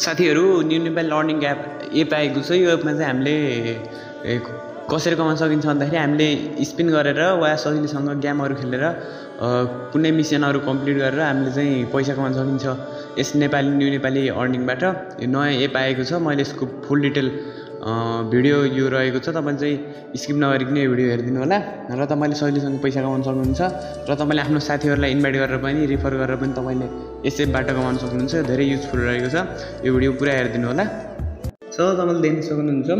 साथीहरु new Nepal learning app आएको छ। यो एपमा चाहिँ हामीले कसरी कमाउन सकिन्छ भन्दाखेरि हामीले स्पिन गरेर वा सजिलोसँग गेमहरु खेलेर कुनै मिसनहरु कम्प्लिट गरेर हामीले चाहिँ पैसा कमाउन सकिन्छ यस न्यू नेपाली अर्निङबाट। यो नयाँ एप आएको छ। मैले यसको फुल डिटेल भिडियो यो रहेको छ। तपाईले चाहिँ स्किप नगरिकन यो भिडियो हेर्दिनु होला र तपाईले सजिलोसँग पैसा कमाउन सक्नुहुन्छ र तपाईले आफ्नो साथीहरुलाई इन्भाइट गरेर पनि रिफर गरेर पनि तपाईले यस एपबाट कमाउन सक्नुहुन्छ। धेरै युजफुल रहेको छ। यो भिडियो पुरा हेर्दिनु होला। सो तपाईले देख्न सक्नुहुन्छ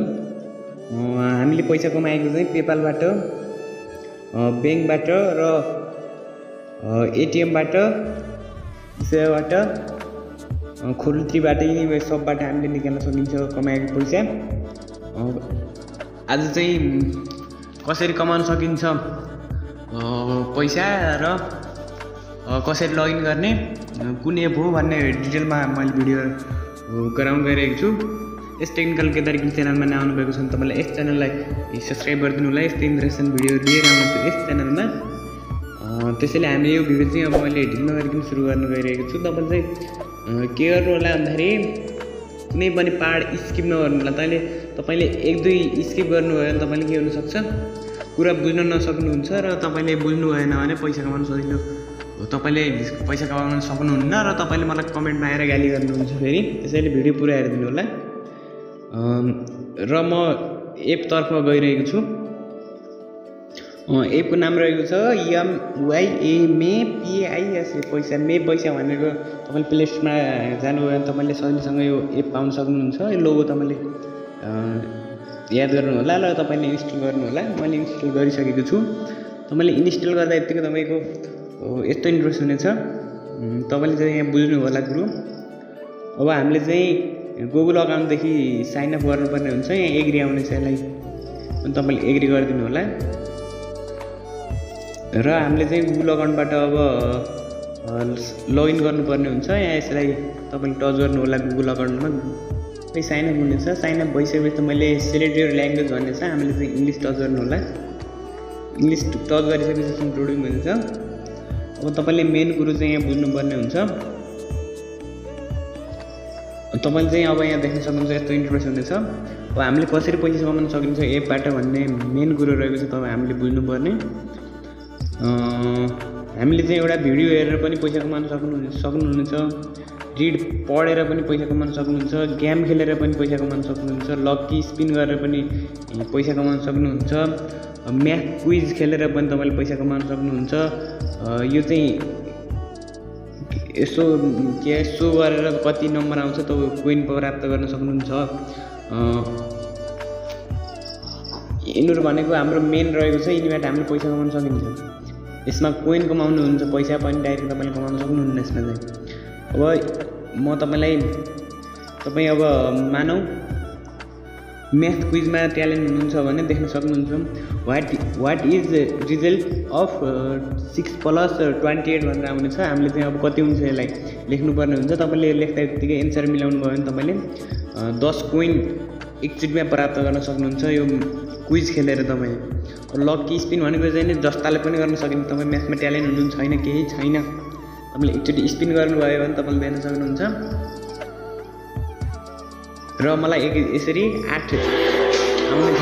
हामीले पैसा कमाएको चाहिँ पेपालबाट, बैंकबाट र एटीएमबाट, एसेवाबाट, खोल्टीबाट, यी सबबाट हामीले निकाल्न सकिन्छ कमाएको पैसा। आज चाहिँ कसरी कमाउन सकिन्छ पैसा र कसरी लगइन गर्ने, कुन एप हो भन्ने डिटेलमा मैले भिडियो गराउन गइरहेको छु। यस टेक्निकल केदारकी च्यानलमा नआउनु भएको छ भने तपाईले यस च्यानललाई सब्स्क्राइब गरिदिनु होला। यस्तै इन्फर्मेसन भिडियो लिएर आउँछु यस च्यानलमा। त्यसैले हामीले यो भिडियो चाहिँ अब मैले ढिलो नगरिकन सुरु गर्न गइरहेको छु। तपाईले चाहिँ के गर्नु होला भन्दाखेरि कुनै पनि पार्ट स्किप नगर्नु होला। तपाईले एक दुई स्किप गर्नुभयो भने तपाईले के हुन सक्छ, कुरा बुझ्न नसक्नुहुन्छ र तपाईले बुझ्नु भएन भने पैसा कमाउन सजिलो, तपाईले पैसा कमाउन सक्नुहुन्न र तपाईले मलाई कमेन्टमा आएर गाली गर्नुहुन्छ फेरि। त्यसैले भिडियो पुरा हेर्दिनु होला। र म एप तर्फमा गइरहेको छु। एपको नाम रहेको छ MYAMEPAIS पैसा मे पैसा भनेको। तपाईले प्ले स्टोरमा जानुभयो भने तपाईले सजिलोसँग यो एप पाउन सक्नुहुन्छ। यो लोगो तपाईले याद गर्नु होला र तपाईले इन्स्टल गर्नु होला। मैले इन्स्टल गरिसकेको छु। तपाईले इन्स्टल गर्दा यतिकै तपाईको यस्तो इन्टरफेस हुनेछ। तपाईले चाहिँ यहाँ बुझ्नु होला कुरो। अब हामीले चाहिँ गुगल अकाउन्टदेखि साइन अप गर्नुपर्ने हुन्छ। यहाँ एग्री आउने छ, यसलाई तपाईले एग्री गरिदिनु होला। र हामीले चाहिँ गुगल अकाउन्टबाट अब लगइन गर्नुपर्ने हुन्छ। यहाँ यसलाई तपाईले टच गर्नु होला गुगल अकाउन्टमा। साइन अप हुनेछ। साइन अप भइसकेपछि मैले सिलेक्ट योर ल्याङ्ग्वेज भन्ने छ, हामीले चाहिँ इङ्ग्लिस टच गर्नु होला। इङ्ग्लिस टच गरिसकेपछि इन्क्लुडिङ हुनेछ। अब तपाईले मेन कुरो चाहिँ यहाँ बुझ्नुपर्ने हुन्छ। तपाईले चाहिँ अब यहाँ देख्न सक्नुहुन्छ यस्तो इन्टरफेस हुनेछ। अब हामीले कसरी पैसा कमाउन सकिन्छ एपबाट भन्ने मेन कुरो रहेको छ। तपाईँ हामीले बुझ्नुपर्ने। हामीले चाहिँ एउटा भिडियो हेरेर पनि पैसा कमाउन सक्नुहुनेछ, रिड पढेर पनि पैसा कमाउन सक्नुहुन्छ, गेम खेलेर पनि पैसा कमाउन सक्नुहुन्छ, लकी स्पिन गरेर पनि पैसा कमाउन सक्नुहुन्छ, म्याथ क्विज खेलेर पनि तपाईले पैसा कमाउन सक्नुहुन्छ। यो चाहिँ यसो के सो गरेर कति नम्बर आउँछ त्यो कोइन प्राप्त गर्न सक्नुहुन्छ। यिनीहरू भनेको हाम्रो मेन रहेको छ। यिनीबाट हामीले पैसा कमाउन सकिन्छ। यसमा कोइन कमाउनुहुन्छ, पैसा पनि डाइरेक्ट तपाईले कमाउन सक्नुहुन्न यसमा चाहिँ। अब म तपाईँ अब मानौ म्याथ क्विजमा ट्यालेन्ट हुनुहुन्छ भने देख्न सक्नुहुन्छ वाट इज रिजल्ट अफ 6 + 28 भनेर आउनेछ। हामीले चाहिँ अब कति हुन्छ यसलाई लेख्नुपर्ने हुन्छ। तपाईँले लेख्दा यतिकै एन्सर मिलाउनु भयो भने तपाईँले 10 कोइन एकचोटिमा प्राप्त गर्न सक्नुहुन्छ यो क्विज खेलेर। तपाईँ लकी स्पिन भनेको चाहिँ जस्ताले पनि गर्न सकिन्छ। तपाईँ म्याथमा ट्यालेन्ट हुनुहुन्छ छैन, केही छैन, तपाईँले एकचोटि स्पिन गर्नुभयो भने तपाईँले देख्न सक्नुहुन्छ। र मलाई यसरी 8 आउने छ।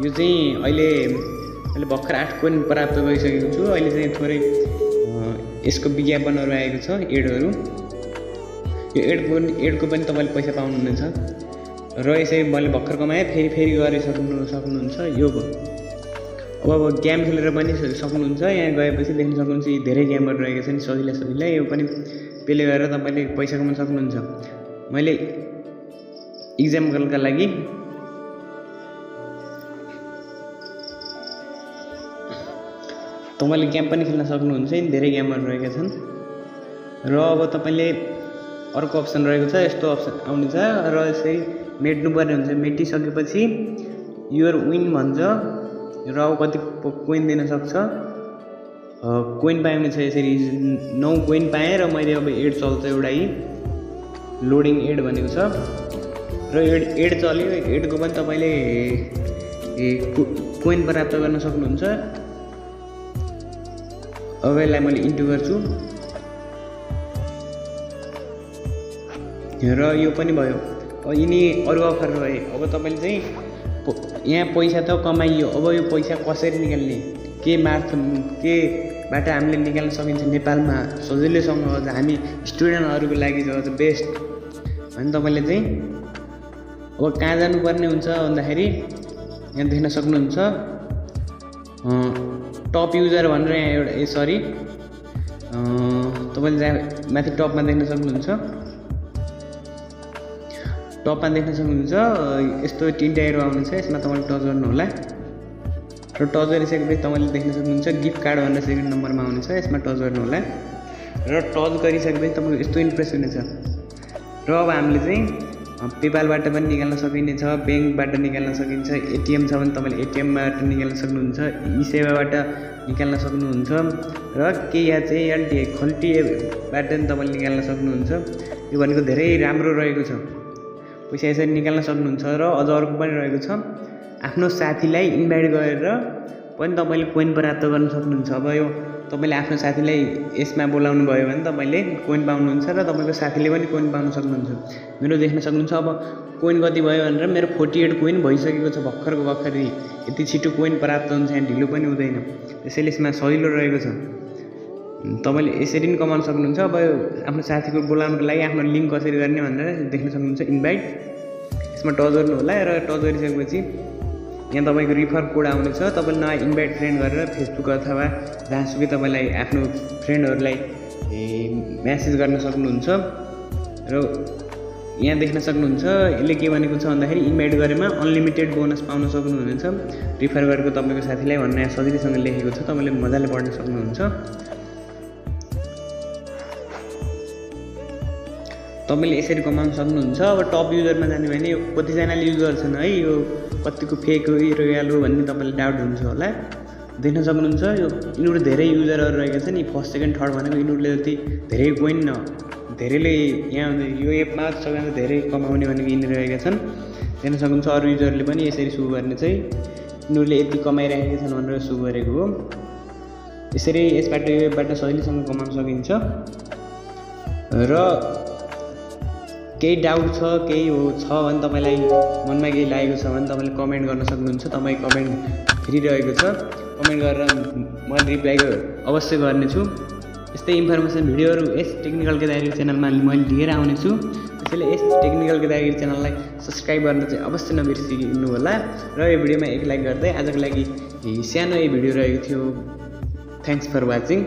यो चाहिँ अहिले मैले भर्खर 8 कोइन प्राप्त गरिसकेको छु। अहिले चाहिँ थोरै यसको विज्ञापनहरू आएको छ, एडहरू। यो एडको पनि तपाईँले पैसा पाउनुहुनेछ। र यसरी मैले भर्खर कमाएँ, फेरि सक्नुहुन्छ। यो भयो। अब गेम खेलेर पनि सक्नुहुन्छ। यहाँ गएपछि देख्न सक्नुहुन्छ यी धेरै गेमहरू रहेको छ नि, सजिला। यो पनि प्ले गरेर तपाईँले पैसा कमाउन सक्नुहुन्छ। मैले इक्जाम्पलका लागि तपाईले गेम पनि खेल्न सक्नुहुन्छ। धेरै गेमहरू रहेका छन्। र अब तपाईले अर्को अप्सन रहेको छ, यस्तो अप्सन आउने छ र यसरी मेट्नुपर्ने हुन्छ। मेटिसकेपछि योर विन भन्छ र अब कति कोइन दिन सक्छ। कोइन पाउने छ। यसरी 9 कोइन पाएँ र मैले अब एड चल्छ एउटा लोडिङ एड भनेको छ र एड चल्यो। एडको पनि तपाईले कोइन प्राप्त गर्न सक्नुहुन्छ। अब यसलाई मैले इन्टु गर्छु। र यो पनि भयो। अब यिनी अरू अफर रहे। अब तपाईँले चाहिँ यहाँ पैसा त कमाइयो, अब यो पैसा कसरी निकाल्ने, केबाट हामीले निकाल्न सकिन्छ नेपालमा सजिलैसँग अझ हामी स्टुडेन्टहरूको लागि अझ बेस्ट भने तपाईँले चाहिँ अब कहाँ जानुपर्ने हुन्छ भन्दाखेरि यहाँ देख्न सक्नुहुन्छ टप युजर भनेर यहाँ एउटा तपाईँले जहाँ माथि टपमा देख्न सक्नुहुन्छ, यस्तो 3टा एरो आउनेछ। यसमा तपाईँले टच गर्नु होला र टच गरिसकेपछि तपाईँले देख्न सक्नुहुन्छ गिफ्ट कार्ड भनेर 2nd नम्बरमा आउनेछ। यसमा टच गर्नु होला र टच गरिसकेपछि तपाईँको यस्तो इन्ट्रेस्ट हुनेछ। र अब हामीले चाहिँ पेपालबाट पनि निकाल्न सकिनेछ, ब्याङ्कबाट निकाल्न सकिन्छ, एटिएम छ भने तपाईँले एटिएमबाट निकाल्न सक्नुहुन्छ, esewaबाट निकाल्न सक्नुहुन्छ र खल्टीबाट पनि तपाईँले निकाल्न सक्नुहुन्छ। यो भनेको धेरै राम्रो रहेको छ, पैसा यसरी निकाल्न सक्नुहुन्छ। र अझ अर्को पनि रहेको छ, आफ्नो साथीलाई इन्भाइट गरेर पनि तपाईँले कोइन प्राप्त गर्न सक्नुहुन्छ। अब यो तपाईँले आफ्नो साथीलाई यसमा बोलाउनु भयो भने तपाईँले कोइन पाउनुहुन्छ र तपाईँको साथीले पनि कोइन पाउन सक्नुहुन्छ। मेरो देख्न सक्नुहुन्छ अब कोइन कति भयो भनेर मेरो 48 कोइन भइसकेको छ भर्खरै। यति छिटो कोइन प्राप्त हुन्छ, यहाँ ढिलो पनि हुँदैन, त्यसैले यसमा सजिलो रहेको छ। तपाईँले यसरी पनि कमाउन सक्नुहुन्छ। अब आफ्नो साथीको बोलाउनुको लागि आफ्नो लिङ्क कसरी गर्ने भनेर देख्न सक्नुहुन्छ इन्भाइट। यसमा टच गर्नु होला र टच गरिसकेपछि यहाँ तपाईँको रिफर कोड आउनेछ। तपाईँले नयाँ इन्भाइट फ्रेन्ड गरेर फेसबुक अथवा जहाँसुकै तपाईँलाई आफ्नो फ्रेन्डहरूलाई म्यासेज गर्न सक्नुहुन्छ। र यहाँ देख्न सक्नुहुन्छ यसले के भनेको छ भन्दाखेरि इन्भाइट गरेमा अनलिमिटेड बोनस पाउन सक्नुहुनेछ रिफर गरेको तपाईँको साथीलाई भनेर यहाँ सजिलैसँग लेखेको छ, तपाईँले मजाले पढ्न सक्नुहुन्छ। तपाईँले यसरी कमाउन सक्नुहुन्छ। अब टप युजरमा जाने भने यो कतिजनाले युज गर्छन् है, यो कतिको फेक हो रियल हो भन्ने तपाईँलाई डाउट हुन्छ होला। देख्न सक्नुहुन्छ यो यिनीहरू धेरै युजरहरू रहेका छन्। यी 1st 2nd 3rd भनेको यिनीहरूले जति धेरै कोइन धेरैले यहाँ यो एपमा सबैभन्दा धेरै कमाउने भनेको यिनीहरू रहेका छन्। देख्न सक्नुहुन्छ अरू युजरले पनि यसरी सु गर्ने चाहिँ यिनीहरूले यति कमाइरहेका छन् भनेर सु गरेको हो। यसरी यसबाट यो एपबाट सजिलैसँग कमाउन सकिन्छ। र केही डाउट छ, केही छ भने तपाईँलाई मनमा केही लागेको छ भने तपाईँले कमेन्ट गर्न सक्नुहुन्छ। तपाईँ कमेन्ट फिरिरहेको छ, कमेन्ट गरेर म रिप्लाई अवश्य गर्नेछु। यस्तै इन्फर्मेसन भिडियोहरू यस टेक्निकल केदागिरी च्यानलमा मैले लिएर आउनेछु। त्यसैले यस टेक्निकल केदागिरी च्यानललाई सब्सक्राइब गर्न चाहिँ अवश्य नबिर्सिनु होला। र यो भिडियोमा एक लाइक गर्दै आजको लागि सानो यो भिडियो रहेको थियो। Thanks for watching.